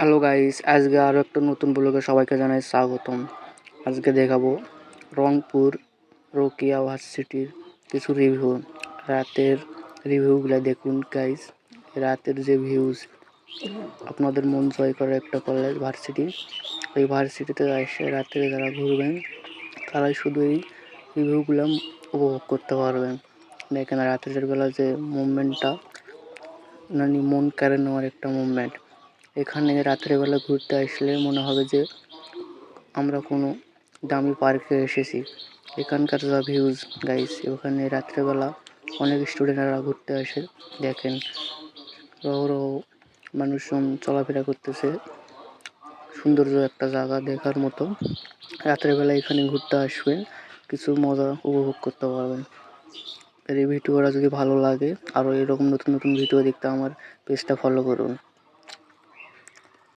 Hello guys, আজকে আরও একটা নতুন ব্লগে সবাইকে জানাই স্বাগতম। আজকে দেখাবো রংপুর রোকেয়া ভার্সিটির কিছু রিভিউ। রাতের রিভিউগুলো দেখুন গাইস। রাতের যে ভিউজ, আপনাদের মন জয় করে একটা কলেজ ভার্সিটি। এই ভার্সিটিতে এসে রাত্রে যারা ঘুরবেন তারাই শুধু এই রিভিউগুলো উপভোগ করতে পারবেন। দেখেন রাতের বেলা যে মুভমেন্টটা, মন কেড়ে নেওয়ার একটা মুভমেন্ট। এখানে রাত্রেবেলা ঘুরতে আসলে মনে হবে যে আমরা কোনো দামি পার্কে এসেছি। এখানকার যা ভিউজ গাইস, ওখানে রাত্রেবেলা অনেক স্টুডেন্টরা ঘুরতে আসে। দেখেন রহ রহ মানুষজন চলাফেরা করতেছে। সৌন্দর্য একটা জায়গা দেখার মতো। রাত্রেবেলা এখানে ঘুরতে আসবেন, কিছু মজা উপভোগ করতে পারবেন। এই ভিডিওটা যদি ভালো লাগে, আরও এরকম নতুন নতুন ভিডিও দেখতে আমার পেজটা ফলো করুন।